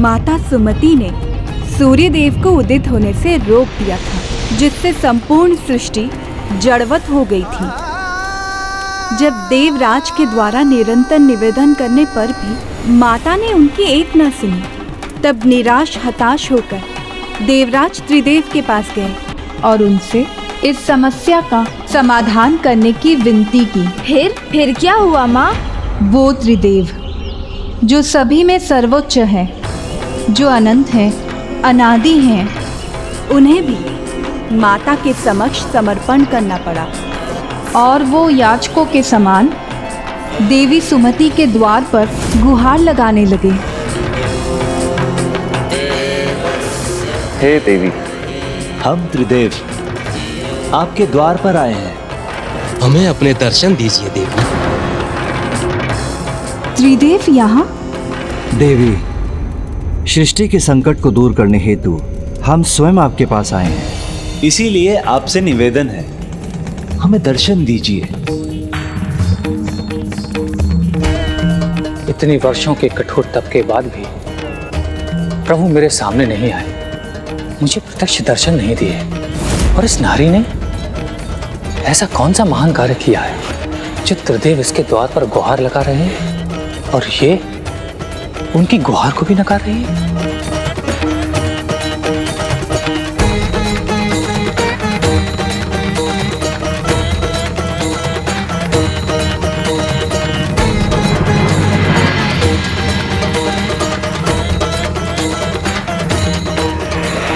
माता सुमति ने सूर्य देव को उदित होने से रोक दिया था, जिससे संपूर्ण सृष्टि जड़वत हो गई थी। जब देवराज के द्वारा निरंतर निवेदन करने पर भी माता ने उनकी एक न सुनी, तब निराश हताश होकर देवराज त्रिदेव के पास गए और उनसे इस समस्या का समाधान करने की विनती की। फिर क्या हुआ माँ? वो त्रिदेव जो सभी में सर्वोच्च है, जो अनंत है, अनादि हैं, उन्हें भी माता के समक्ष समर्पण करना पड़ा और वो याचकों के समान देवी सुमति के द्वार पर गुहार लगाने लगे। हे देवी, हम त्रिदेव आपके द्वार पर आए हैं। हमें अपने दर्शन दीजिए देवी। त्रिदेव यहाँ? देवी, सृष्टि के संकट को दूर करने हेतु हम स्वयं आपके पास आए हैं। इसीलिए आपसे निवेदन है, हमें दर्शन दीजिए। इतने वर्षों के कठोर तप के बाद भी प्रभु मेरे सामने नहीं आए, मुझे प्रत्यक्ष दर्शन नहीं दिए। और इस नारी ने ऐसा कौन सा महान कार्य किया है जो त्रिदेव इसके द्वार पर गुहार लगा रहे हैं और ये उनकी गुहार को भी नकार रही है?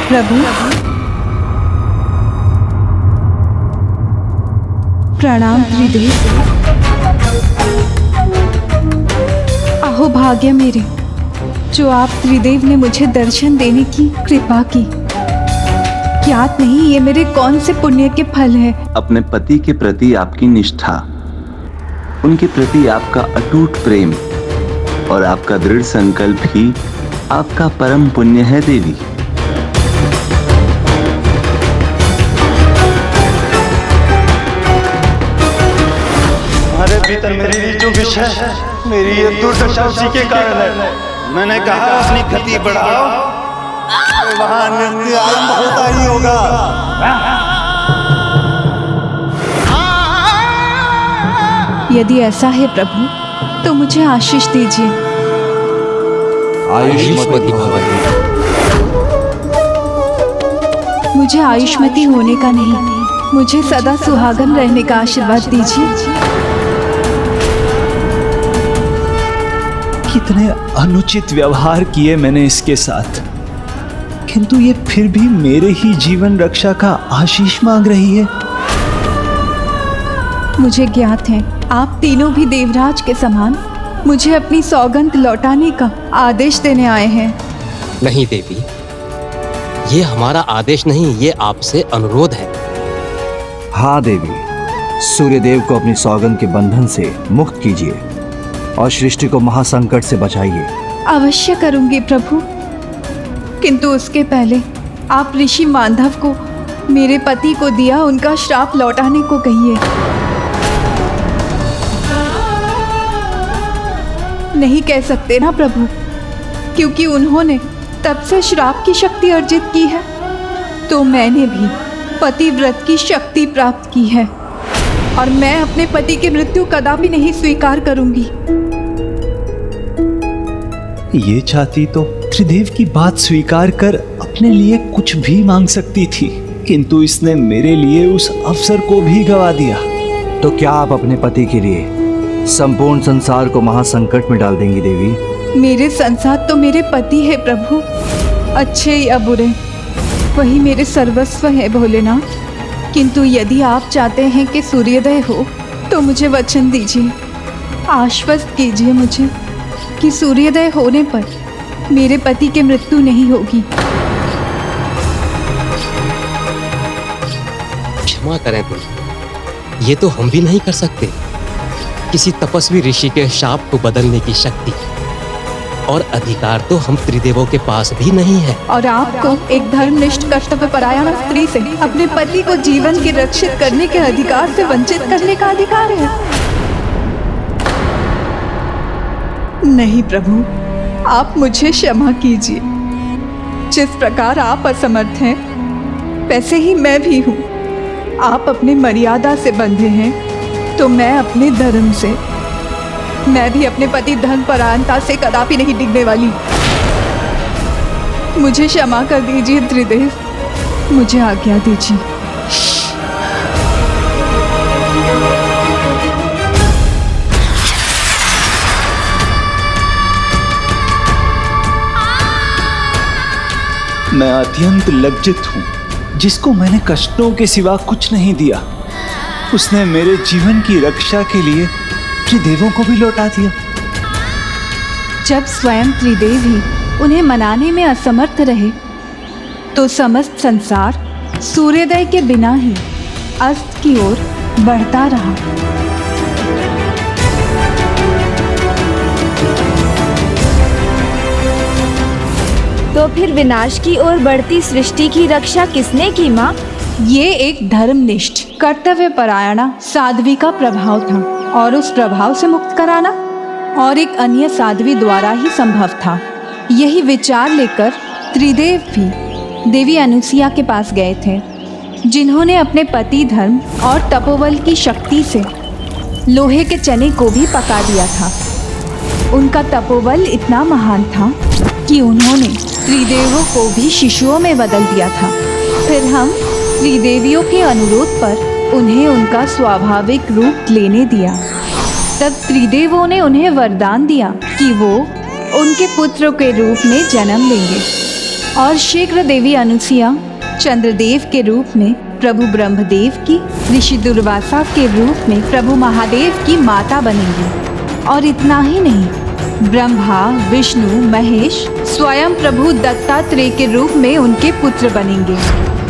प्रभु, प्रणाम त्रिदेव। अहो भाग्य मेरे, जो आप त्रिदेव ने मुझे दर्शन देने की कृपा की। ज्ञात नहीं ये मेरे कौन से पुण्य के फल है। अपने पति के प्रति आपकी निष्ठा, उनके प्रति आपका अटूट प्रेम और आपका दृढ़ संकल्प ही आपका परम पुण्य है देवी। भीतर मेरी जो विष है, मेरी ये दुर्दशा उसी के कारण है। मैंने कहा अपनी गति बढ़ाओ, वहां नृत्य आरंभ होता ही होगा। यदि ऐसा है प्रभु, तो मुझे आशीष दीजिए। आयुष्मती भव। मुझे आयुष्मती होने का नहीं, मुझे सदा सुहागन रहने का आशीर्वाद दीजिए। कितने अनुचित व्यवहार किए मैंने इसके साथ, किंतु ये फिर भी मेरे ही जीवन रक्षा का आशीष मांग रही है। मुझे ज्ञात है आप तीनों भी देवराज के समान मुझे अपनी सौगंध लौटाने का आदेश देने आए हैं। नहीं देवी, ये हमारा आदेश नहीं, ये आपसे अनुरोध है। हाँ देवी, सूर्यदेव को अपनी सौगंध के बंधन से मुक्त कीजिए और सृष्टि को महासंकट से बचाइए। अवश्य करूंगी प्रभु, किंतु उसके पहले आप ऋषि मांधव को मेरे पति को दिया उनका श्राप लौटाने को कहिए। नहीं कह सकते ना प्रभु, क्योंकि उन्होंने तब से श्राप की शक्ति अर्जित की है, तो मैंने भी पतिव्रत की शक्ति प्राप्त की है और मैं अपने पति की मृत्यु कदापि नहीं स्वीकार करूंगी। ये चाहती तो त्रिदेव की बात स्वीकार कर अपने लिए कुछ भी मांग सकती थी, किंतु इसने मेरे लिए उस अवसर को भी गवा दिया। तो क्या आप अपने पति के लिए संपूर्ण संसार को महासंकट में डाल देंगी देवी? मेरे संसार तो मेरे पति है प्रभु, अच्छे या बुरे, वही मेरे सर्वस्व है भोलेनाथ। किंतु यदि आप चाहते हैं कि सूर्योदय हो, तो मुझे वचन दीजिए, आश्वस्त कीजिए मुझे कि सूर्योदय होने पर मेरे पति की मृत्यु नहीं होगी। क्षमा करें तुम, ये तो हम भी नहीं कर सकते। किसी तपस्वी ऋषि के शाप को बदलने की शक्ति और अधिकार तो हम त्रिदेवों के पास भी नहीं है। और आपको एक धर्मनिष्ठ कर्तव्यपरायण स्त्री से अपने पति को जीवन के रक्षित करने के अधिकार से वंचित करने का अधिकार है। नहीं प्रभु, आप मुझे क्षमा कीजिए। जिस प्रकार आप असमर्थ हैं, वैसे ही मैं भी हूँ। आप अपने मर्यादा से बंधे हैं, तो मैं अपने धर्म से। मैं भी अपने पति धर्मपरायणता से कदापि नहीं डिगने वाली। मुझे क्षमा कर दीजिए त्रिदेव, मुझे आज्ञा दीजिए। मैं अत्यंत लज्जित हूँ। जिसको मैंने कष्टों के सिवा कुछ नहीं दिया, उसने मेरे जीवन की रक्षा के लिए त्रिदेवों को भी लौटा दिया। जब स्वयं त्रिदेव ही उन्हें मनाने में असमर्थ रहे, तो समस्त संसार सूर्योदय के बिना ही अस्त की ओर बढ़ता रहा। तो फिर विनाश की ओर बढ़ती सृष्टि की रक्षा किसने की माँ? ये एक धर्मनिष्ठ कर्तव्य परायणा साध्वी का प्रभाव था, और उस प्रभाव से मुक्त कराना और एक अन्य साध्वी द्वारा ही संभव था। यही विचार लेकर त्रिदेव भी देवी अनुसुईया के पास गए थे, जिन्होंने अपने पति धर्म और तपोबल की शक्ति से लोहे के चने को भी पका दिया था। उनका तपोबल इतना महान था कि उन्होंने त्रिदेवों को भी शिशुओं में बदल दिया था। फिर हम त्रिदेवियों के अनुरोध पर उन्हें उनका स्वाभाविक रूप लेने दिया। तब त्रिदेवों ने उन्हें वरदान दिया कि वो उनके पुत्र के रूप में जन्म लेंगे, और शीघ्र देवी अनुसुईया चंद्रदेव के रूप में प्रभु ब्रह्मदेव की, ऋषि दुर्वासा के रूप में प्रभु महादेव की माता बनेंगी। और इतना ही नहीं, ब्रह्मा, विष्णु, महेश स्वयं प्रभु दत्तात्रेय के रूप में उनके पुत्र बनेंगे।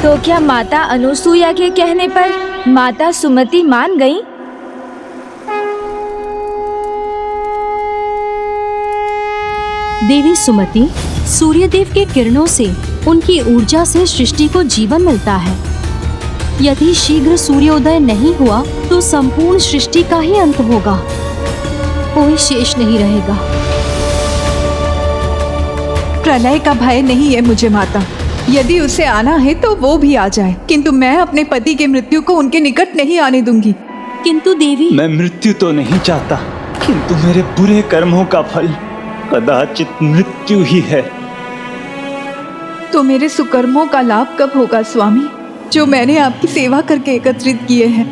तो क्या माता अनुसुईया के कहने पर माता सुमति मान गईं? देवी सुमति, सूर्यदेव के किरणों से, उनकी ऊर्जा से सृष्टि को जीवन मिलता है। यदि शीघ्र सूर्योदय नहीं हुआ तो संपूर्ण सृष्टि का ही अंत होगा, कोई शेष नहीं रहेगा। प्रलय का भय नहीं है मुझे माता। यदि उसे आना है तो वो भी आ जाए, किंतु मैं अपने पति के मृत्यु को उनके निकट नहीं आने दूंगी। किंतु देवी, मैं मृत्यु तो नहीं चाहता, किंतु मेरे बुरे कर्मों का फल कदाचित मृत्यु ही है। तो मेरे सुकर्मों का लाभ कब होगा स्वामी, जो मैंने आपकी सेवा करके एकत्रित किए हैं?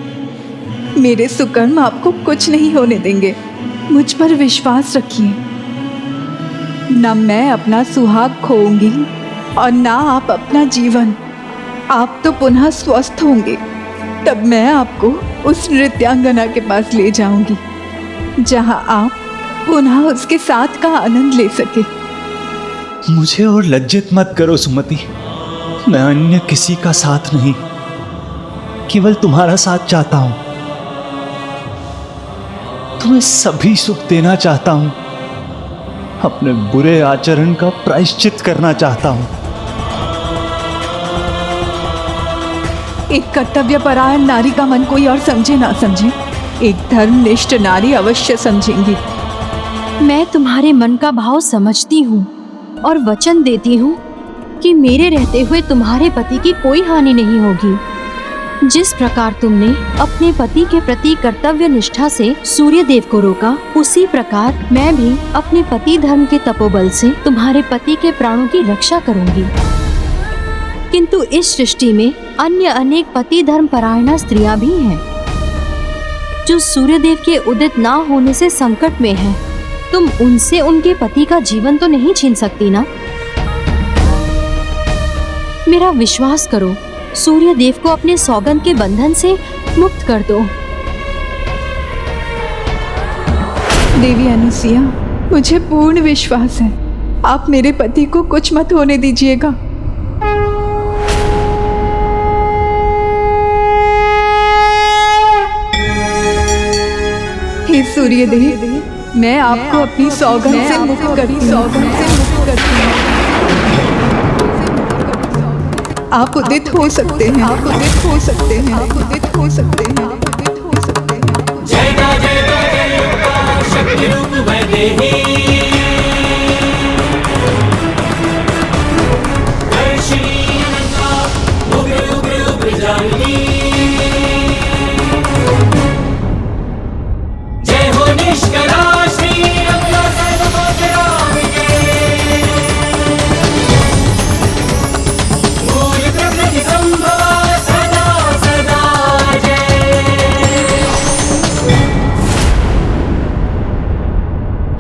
मेरे सुकर्म आपको कुछ नहीं होने देंगे, मुझ पर विश्वास रखिए। न मैं अपना सुहाग खोऊंगी और ना आप अपना जीवन। आप तो पुनः स्वस्थ होंगे, तब मैं आपको उस नृत्यांगना के पास ले जाऊंगी, जहां आप पुनः उसके साथ का आनंद ले सके। मुझे और लज्जित मत करो सुमति। मैं अन्य किसी का साथ नहीं, केवल तुम्हारा साथ चाहता हूं। तुम्हें सभी सुख देना चाहता हूं, अपने बुरे आचरण का प्रायश्चित करना चाहता हूं। एक कर्तव्यपरायण नारी का मन कोई और समझे ना समझे, एक धर्मनिष्ठ नारी अवश्य समझेंगी। मैं तुम्हारे मन का भाव समझती हूँ और वचन देती हूँ कि मेरे रहते हुए तुम्हारे पति की कोई हानि नहीं होगी। जिस प्रकार तुमने अपने पति के प्रति कर्तव्य निष्ठा से सूर्यदेव को रोका, उसी प्रकार मैं भी अपने पति धर्म के तपोबल से तुम्हारे पति के प्राणों की रक्षा करूंगी। किंतु इस सृष्टि में अन्य अनेक पति धर्म परायणा स्त्रियां भी हैं, जो सूर्यदेव के उदित ना होने से संकट में हैं। तुम उनसे उनके पति का जीवन तो नहीं छीन सकती ना? मेरा विश्वास करो, सूर्यदेव को अपने सौगंध के बंधन से मुक्त कर दो। देवी अनुसुईया, मुझे पूर्ण विश्वास है, आप मेरे पति को कुछ मत होने दीजिएगा। हे सूर्यदेव, मैं आपको अपनी सौगंध से मुक्त करती हूँ। आप उदित हो सकते हैं, आप उदित हो सकते हैं, आप उदित हो सकते हैं, आप उदित हो सकते हैं। जय जय शक्ति रूप वैदेही।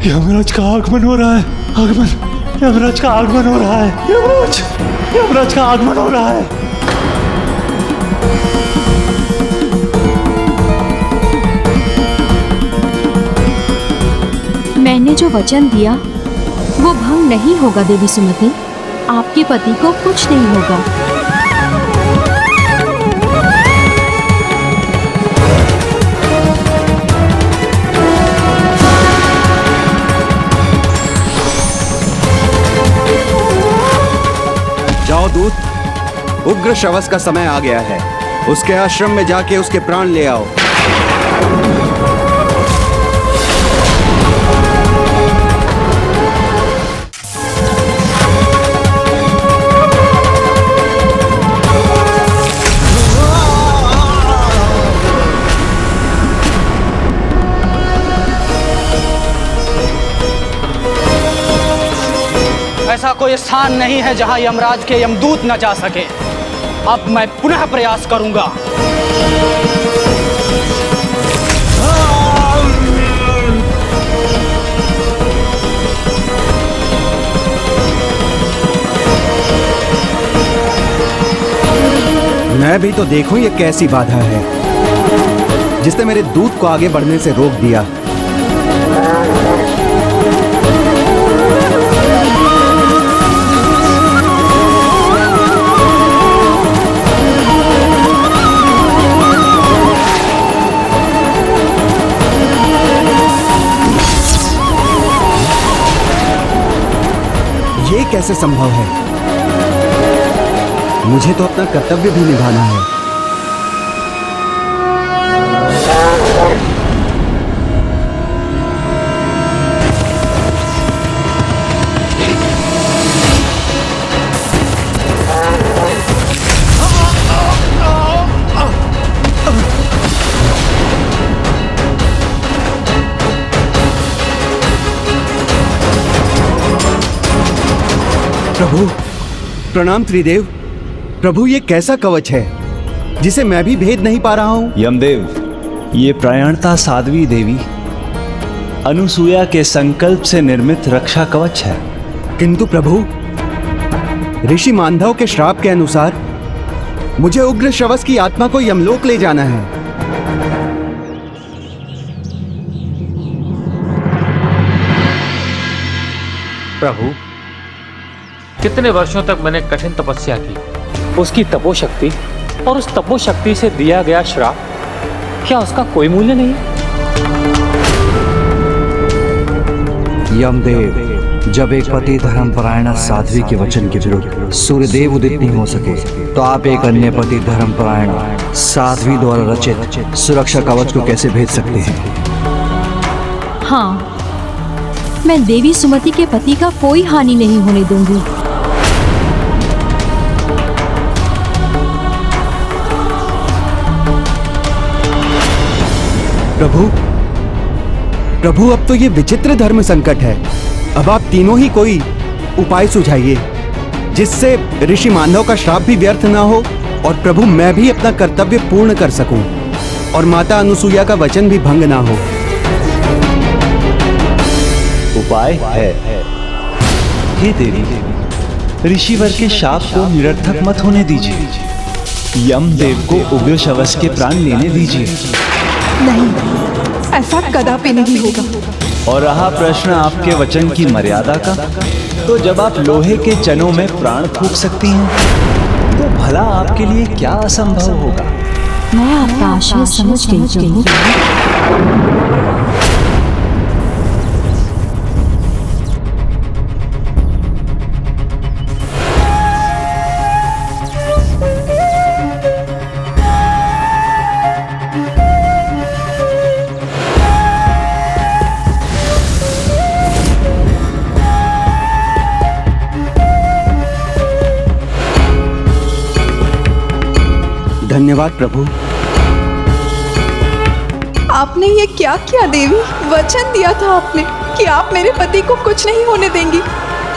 यमराज का आगमन हो रहा है। आगमन, यमराज का आगमन हो रहा है। यमराज का आगमन हो रहा है। मैंने जो वचन दिया वो भंग नहीं होगा देवी सुमति। आपके पति को कुछ नहीं होगा। जाओ दूत, उग्र शवस का समय आ गया है। उसके आश्रम में जाके उसके प्राण ले आओ। ऐसा कोई स्थान नहीं है जहां यमराज के यमदूत न जा सके। अब मैं पुनः प्रयास करूंगा। मैं भी तो देखूं ये कैसी बाधा है जिसने मेरे दूत को आगे बढ़ने से रोक दिया। ये कैसे संभव है? मुझे तो अपना कर्तव्य भी निभाना है। प्रभु, प्रणाम त्रिदेव। प्रभु, ये कैसा कवच है जिसे मैं भी भेद नहीं पा रहा हूं? यमदेव, ये प्रायणता साध्वी देवी अनुसूया के संकल्प से निर्मित रक्षा कवच है। किंतु प्रभु, ऋषि मानधव के श्राप के अनुसार मुझे उग्र शवस की आत्मा को यमलोक ले जाना है। प्रभु, कितने वर्षों तक मैंने कठिन तपस्या की। उसकी तपोशक्ति और उस तपोशक्ति से दिया गया श्राप, क्या उसका कोई मूल्य नहीं? यमदेव, जब एक पति धर्मपरायण साध्वी के वचन के विरुद्ध सूर्यदेव उदित नहीं हो सके, तो आप एक अन्य पति धर्मपरायण साध्वी द्वारा रचित सुरक्षा कवच को कैसे भेज सकते हैं? हाँ, मैं देवी सुमति के पति का कोई हानि नहीं होने दूंगी। प्रभु, प्रभु, अब तो ये विचित्र धर्म संकट है। अब आप तीनों ही कोई उपाय सुझाइए जिससे ऋषि मानव का श्राप भी व्यर्थ ना हो और प्रभु मैं भी अपना कर्तव्य पूर्ण कर सकूं और माता अनुसूया का वचन भी भंग ना हो। उपाय है। हे देवी, ऋषिवर के शाप को निरर्थक मत होने दीजिए। यमदेव को उग्र शवस के प्राण लेने दीजिए। नहीं, ऐसा कदापि नहीं होगा। और रहा प्रश्न आपके वचन की मर्यादा का, तो जब आप लोहे के चनों में प्राण फूंक सकती हैं, तो भला आपके लिए क्या असंभव होगा? मैं आपका आशय समझ गई हूँ। धन्यवाद प्रभु। आपने ये क्या किया देवी? वचन दिया था आपने कि आप मेरे पति को कुछ नहीं होने देंगी,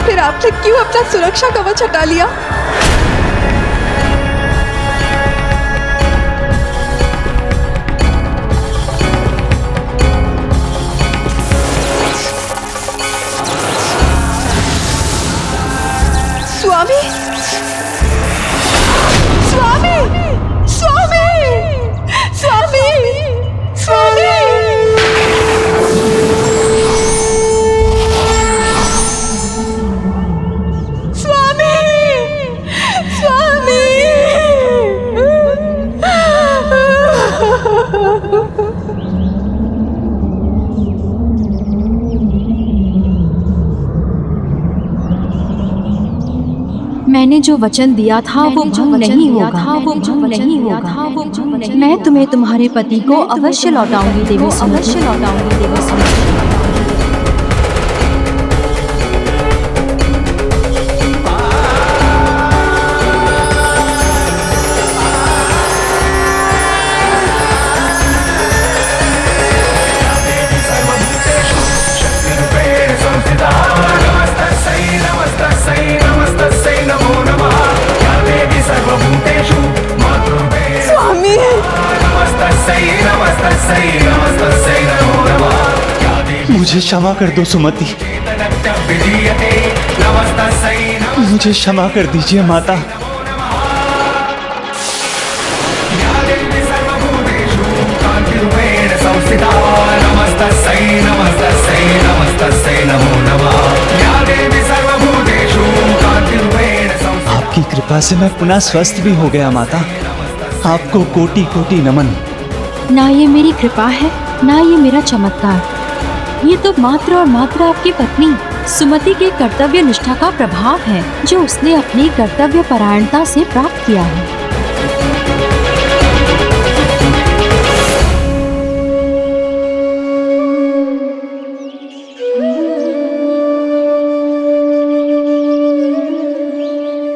फिर आपने क्यों अपना सुरक्षा कवच हटा लिया? स्वामी, स्वामी, स्वामी, स्वामी, स्वामी। मैंने जो वचन दिया था वो भंग नहीं होगा। मैं तुम्हें तुम्हारे पति को अवश्य लौटाऊंगी देवी सुमति। मुझे क्षमा कर दो सुमति, मुझे क्षमा कर दीजिए माता। आपकी कृपा से मैं पुनः स्वस्थ भी हो गया माता। आपको कोटि कोटि नमन। ना ये मेरी कृपा है, ना ये मेरा चमत्कार, ये तो मात्र और मात्र आपकी पत्नी सुमति के कर्तव्य निष्ठा का प्रभाव है, जो उसने अपनी कर्तव्य परायणता से प्राप्त किया है।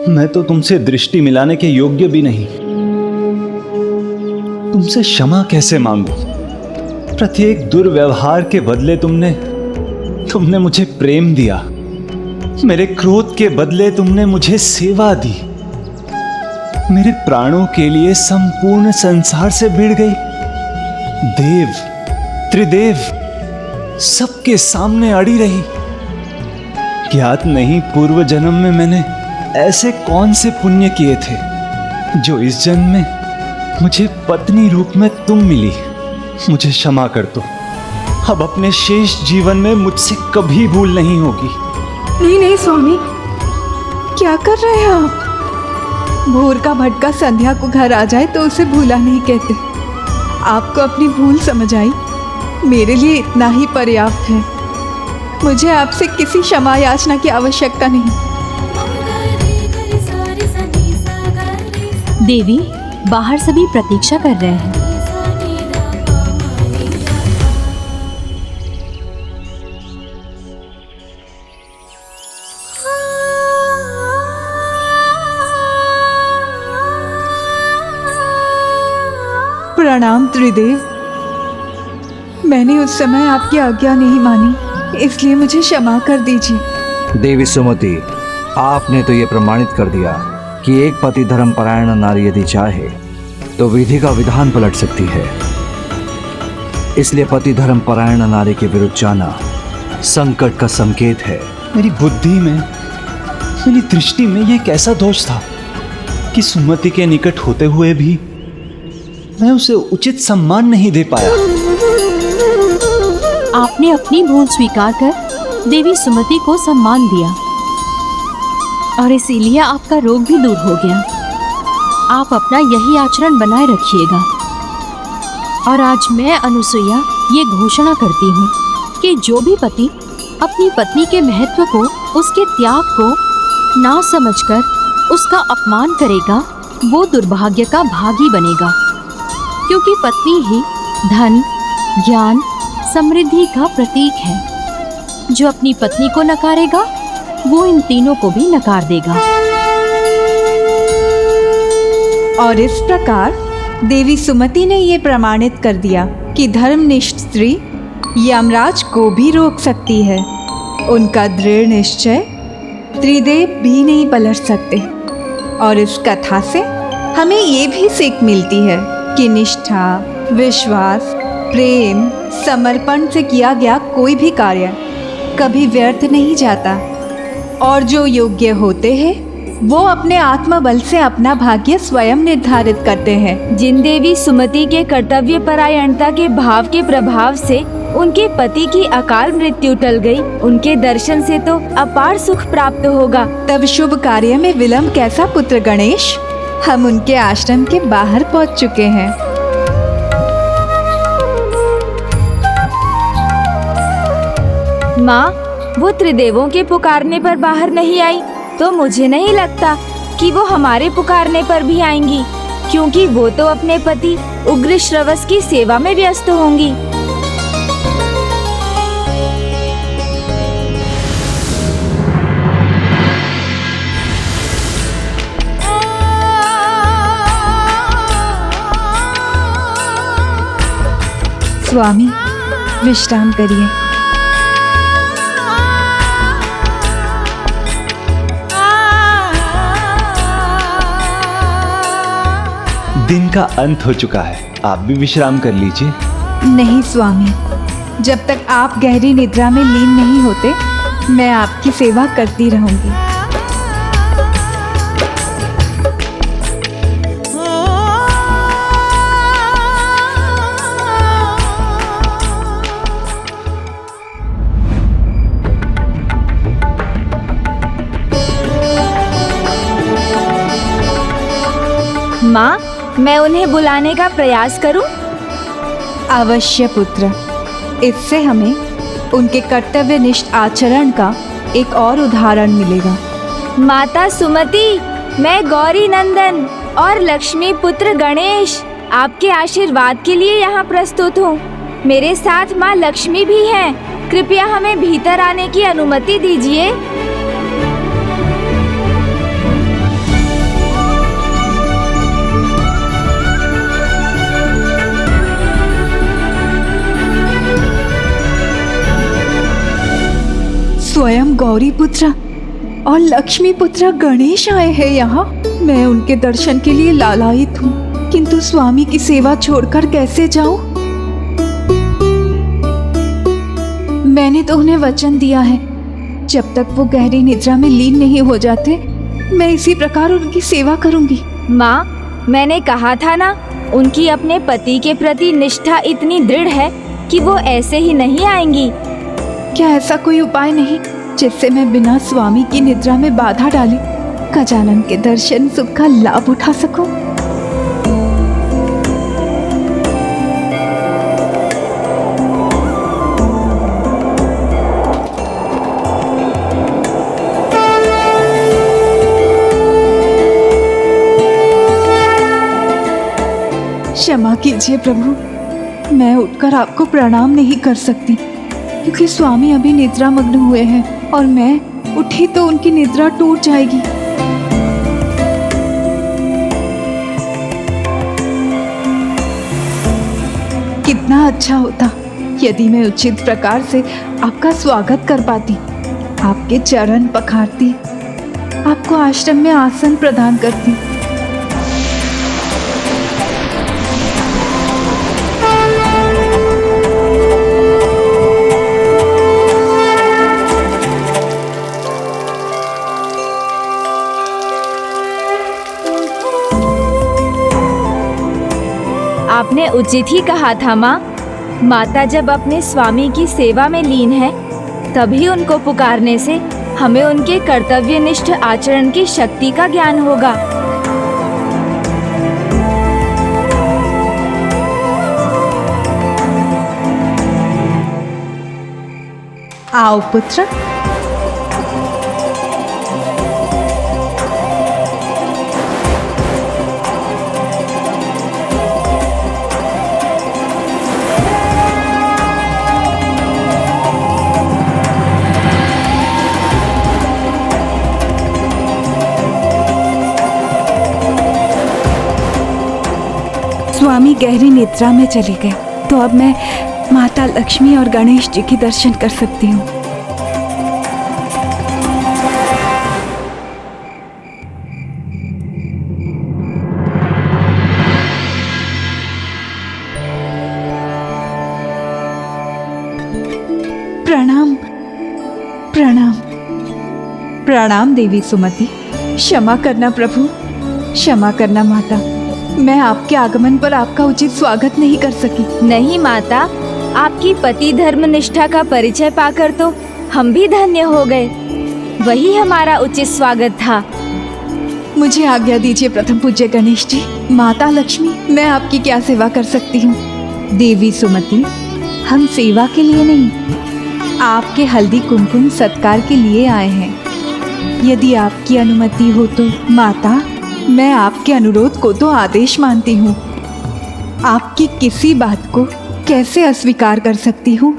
मैं तो तुमसे दृष्टि मिलाने के योग्य भी नहीं, तुमसे क्षमा कैसे मांगू? प्रत्येक दुर्व्यवहार के बदले तुमने मुझे प्रेम दिया, मेरे क्रोध के बदले तुमने मुझे सेवा दी, मेरे प्राणों के लिए संपूर्ण संसार से भिड़ गई। देव, त्रिदेव सबके सामने अड़ी रही। ज्ञात नहीं पूर्व जन्म में मैंने ऐसे कौन से पुण्य किए थे जो इस जन्म में मुझे पत्नी रूप में तुम मिली। मुझे क्षमा कर दो, अब अपने शेष जीवन में मुझसे कभी भूल नहीं होगी। नहीं नहीं स्वामी, क्या कर रहे हैं आप? भोर का भटका संध्या को घर आ जाए तो उसे भूला नहीं कहते। आपको अपनी भूल समझ आई, मेरे लिए इतना ही पर्याप्त है। मुझे आपसे किसी क्षमा याचना की आवश्यकता नहीं। देवी, बाहर सभी प्रतीक्षा कर रहे हैं। प्रणाम त्रिदेव, मैंने उस समय आपकी आज्ञा नहीं मानी, इसलिए मुझे क्षमा कर दीजिए। देवी सुमति, आपने तो ये प्रमाणित कर दिया कि एक पति धर्म परायण नारी यदि चाहे तो विधि का विधान पलट सकती है। इसलिए पति धर्म परायण नारी के विरुद्ध जाना संकट का संकेत है। मेरी बुद्धि में, मेरी दृष्टि में ये कैसा दोष था कि सुमति के निकट होते हुए भी मैं उसे उचित सम्मान नहीं दे पाया। आपने अपनी भूल स्वीकार कर देवी सुमति को सम्मान दिया और इसीलिए आपका रोग भी दूर हो गया। आप अपना यही आचरण बनाए रखिएगा। और आज मैं अनुसुईया ये घोषणा करती हूँ कि जो भी पति अपनी पत्नी के महत्व को, उसके त्याग को ना समझकर उसका अपमान करेगा, वो दुर्भाग्य का भागी बनेगा। क्योंकि पत्नी ही धन, ज्ञान, समृद्धि का प्रतीक है। जो अपनी पत्नी को नकारेगा वो इन तीनों को भी नकार देगा। और इस प्रकार देवी सुमति ने ये प्रमाणित कर दिया कि धर्मनिष्ठ स्त्री यमराज को भी रोक सकती है। उनका दृढ़ निश्चय त्रिदेव भी नहीं पलट सकते। और इस कथा से हमें ये भी सीख मिलती है कि निष्ठा, विश्वास, प्रेम, समर्पण से किया गया कोई भी कार्य कभी व्यर्थ नहीं जाता। और जो योग्य होते हैं वो अपने आत्मबल से अपना भाग्य स्वयं निर्धारित करते हैं। जिन देवी सुमति के कर्तव्य परायणता के भाव के प्रभाव से उनके पति की अकाल मृत्यु टल गई, उनके दर्शन से तो अपार सुख प्राप्त होगा। तब शुभ कार्य में विलंब कैसा पुत्र गणेश? हम उनके आश्रम के बाहर पहुंच चुके हैं। माँ, वो त्रिदेवों के पुकारने पर बाहर नहीं आई तो मुझे नहीं लगता कि वो हमारे पुकारने पर भी आएंगी, क्योंकि वो तो अपने पति उग्र श्रवस की सेवा में व्यस्त होंगी। स्वामी, विश्राम करिए। दिन का अंत हो चुका है, आप भी विश्राम कर लीजिए। नहीं स्वामी, जब तक आप गहरी निद्रा में लीन नहीं होते, मैं आपकी सेवा करती रहूंगी। माँ, मैं उन्हें बुलाने का प्रयास करूं? अवश्य पुत्र, इससे हमें उनके कर्तव्यनिष्ठ आचरण का एक और उदाहरण मिलेगा। माता सुमति, मैं गौरी नंदन और लक्ष्मी पुत्र गणेश आपके आशीर्वाद के लिए यहाँ प्रस्तुत हूँ। मेरे साथ माँ लक्ष्मी भी हैं। कृपया हमें भीतर आने की अनुमति दीजिए। स्वयं गौरी पुत्र और लक्ष्मी पुत्र गणेश आए हैं यहाँ। मैं उनके दर्शन के लिए लालायित हूँ, किंतु स्वामी की सेवा छोड़कर कैसे जाऊं? मैंने तो उन्हें वचन दिया है, जब तक वो गहरी निद्रा में लीन नहीं हो जाते, मैं इसी प्रकार उनकी सेवा करूंगी। माँ, मैंने कहा था ना, उनकी अपने पति के प्रति निष्ठा इतनी दृढ़ है कि वो ऐसे ही नहीं आएंगी। क्या ऐसा कोई उपाय नहीं जिससे मैं बिना स्वामी की निद्रा में बाधा डाले गजानन के दर्शन सुख का लाभ उठा सकूं? क्षमा कीजिए प्रभु, मैं उठकर आपको प्रणाम नहीं कर सकती, क्योंकि स्वामी अभी निद्रा मग्न हुए हैं और मैं उठी तो उनकी निद्रा टूट जाएगी। कितना अच्छा होता यदि मैं उचित प्रकार से आपका स्वागत कर पाती, आपके चरण पखारती, आपको आश्रम में आसन प्रदान करती। आपने उचित ही कहा था माँ। माता जब अपने स्वामी की सेवा में लीन है, तभी उनको पुकारने से हमें उनके कर्तव्यनिष्ठ आचरण की शक्ति का ज्ञान होगा। आओ पुत्र। स्वामी गहरी निद्रा में चले गए, तो अब मैं माता लक्ष्मी और गणेश जी के दर्शन कर सकती हूँ। प्रणाम प्रणाम प्रणाम देवी सुमति। क्षमा करना प्रभु, क्षमा करना माता। मैं आपके आगमन पर आपका उचित स्वागत नहीं कर सकी। नहीं माता, आपकी पति धर्म निष्ठा का परिचय पाकर तो हम भी धन्य हो गए। वही हमारा उचित स्वागत था। मुझे आज्ञा दीजिए प्रथम पूज्य गणेश जी। माता लक्ष्मी, मैं आपकी क्या सेवा कर सकती हूँ? देवी सुमति, हम सेवा के लिए नहीं, आपके हल्दी कुमकुम सत्कार के लिए आए हैं। यदि आपकी अनुमति हो तो माता, मैं आपके अनुरोध को तो आदेश मानती हूँ। आपकी किसी बात को कैसे अस्वीकार कर सकती हूँ?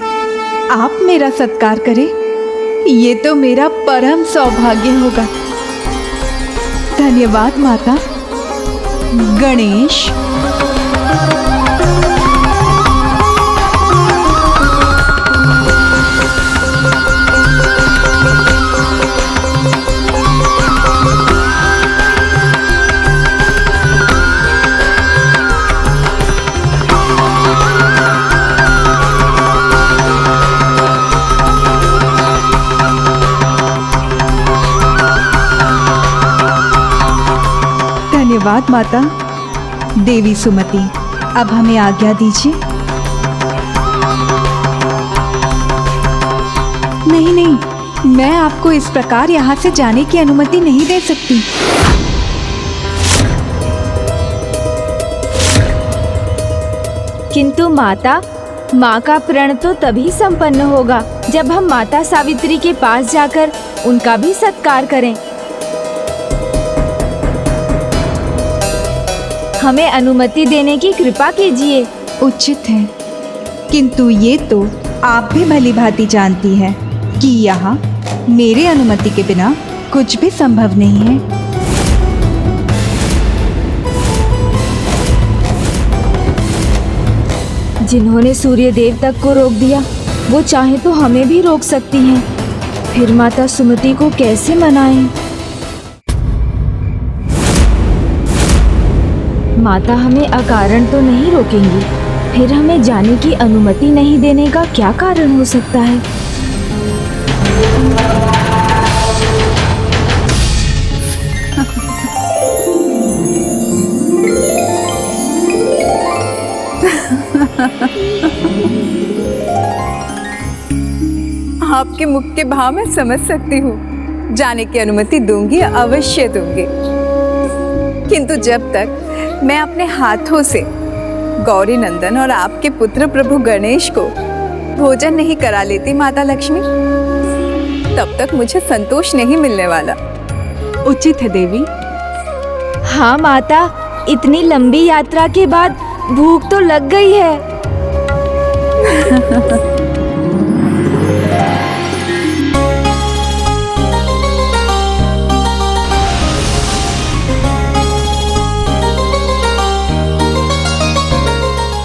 आप मेरा सत्कार करें, ये तो मेरा परम सौभाग्य होगा। धन्यवाद माता। गणेश, धन्यवाद माता। देवी सुमति, अब हमें आज्ञा दीजिए। नहीं नहीं, मैं आपको इस प्रकार यहाँ से जाने की अनुमति नहीं दे सकती। किंतु माता, माँ का प्रण तो तभी संपन्न होगा जब हम माता सावित्री के पास जाकर उनका भी सत्कार करें। हमें अनुमति देने की कृपा कीजिए। उचित है, किंतु ये तो आप भी भली भांति जानती हैं कि यहाँ मेरे अनुमति के बिना कुछ भी संभव नहीं है। जिन्होंने सूर्य देव तक को रोक दिया, वो चाहे तो हमें भी रोक सकती हैं। फिर माता सुमति को कैसे मनाएं? माता हमें अकारण तो नहीं रोकेंगी, फिर हमें जाने की अनुमति नहीं देने का क्या कारण हो सकता है? आपके मुख के भाव मैं समझ सकती हूँ। जाने की अनुमति दूंगी, अवश्य दूंगी। किंतु जब तक मैं अपने हाथों से गौरी नंदन और आपके पुत्र प्रभु गणेश को भोजन नहीं करा लेती माता लक्ष्मी, तब तक मुझे संतोष नहीं मिलने वाला। उचित है देवी। हाँ माता, इतनी लंबी यात्रा के बाद भूख तो लग गई है।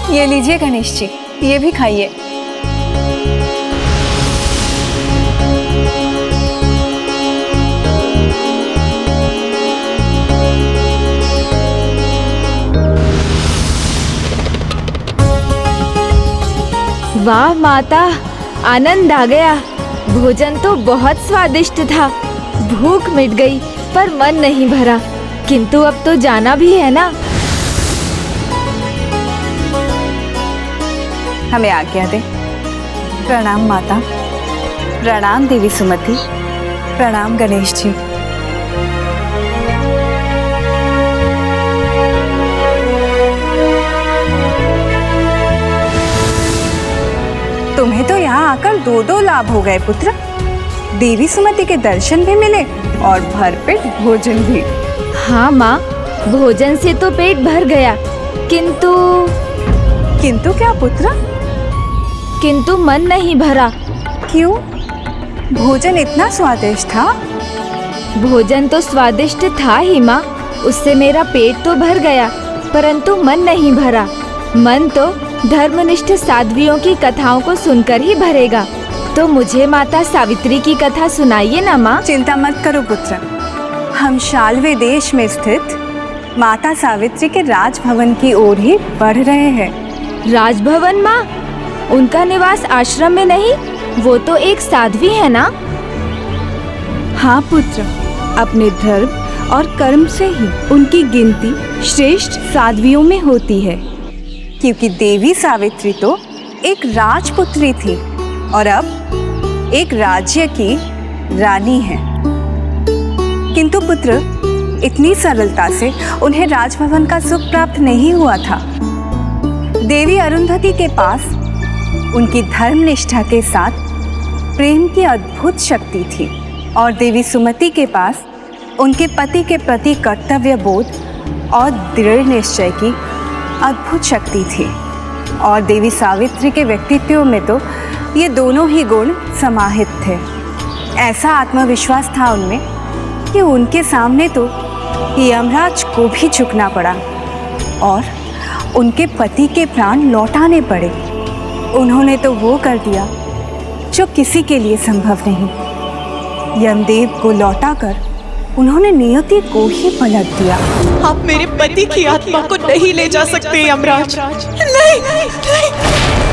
ये लीजिए गणेश जी, ये भी खाइए। वाह माता, आनंद आ गया। भोजन तो बहुत स्वादिष्ट था। भूख मिट गई पर मन नहीं भरा। किंतु अब तो जाना भी है ना। हमें आज्ञा दे। प्रणाम माता, प्रणाम देवी सुमति, प्रणाम गणेश जी। तुम्हें तो यहाँ आकर दो लाभ हो गए पुत्र। देवी सुमति के दर्शन भी मिले और भरपेट भोजन भी। हाँ माँ, भोजन से तो पेट भर गया, किंतु क्या पुत्र? किंतु मन नहीं भरा। क्यों? भोजन इतना स्वादिष्ट था। भोजन तो स्वादिष्ट था ही माँ, उससे मेरा पेट तो भर गया, परंतु मन नहीं भरा। मन तो धर्मनिष्ठ साध्वियों की कथाओं को सुनकर ही भरेगा। तो मुझे माता सावित्री की कथा सुनाइए ना माँ। चिंता मत करो पुत्र, हम शाल्वे देश में स्थित माता सावित्री के राजभवन की ओर ही बढ़ रहे हैं। राजभवन माँ? उनका निवास आश्रम में नहीं, वो तो एक साध्वी है ना? हाँ पुत्र, अपने धर्म और कर्म से ही उनकी गिनती श्रेष्ठ साध्वियों में होती है। क्योंकि देवी सावित्री तो एक राजपुत्री थी और अब एक राज्य की रानी है। किंतु पुत्र, इतनी सरलता से उन्हें राजभवन का सुख प्राप्त नहीं हुआ था। देवी अरुंधति के पास उनकी धर्मनिष्ठा के साथ प्रेम की अद्भुत शक्ति थी और देवी सुमति के पास उनके पति के प्रति कर्तव्य बोध और दृढ़ निश्चय की अद्भुत शक्ति थी। और देवी सावित्री के व्यक्तित्व में तो ये दोनों ही गुण समाहित थे। ऐसा आत्मविश्वास था उनमें कि उनके सामने तो यमराज को भी झुकना पड़ा और उनके पति के प्राण लौटाने पड़े। उन्होंने तो वो कर दिया जो किसी के लिए संभव नहीं। यमदेव को लौटाकर उन्होंने नियति को ही पलट दिया। आप मेरे पति की आत्मा को नहीं ले जा सकते यमराज। नहीं, नहीं।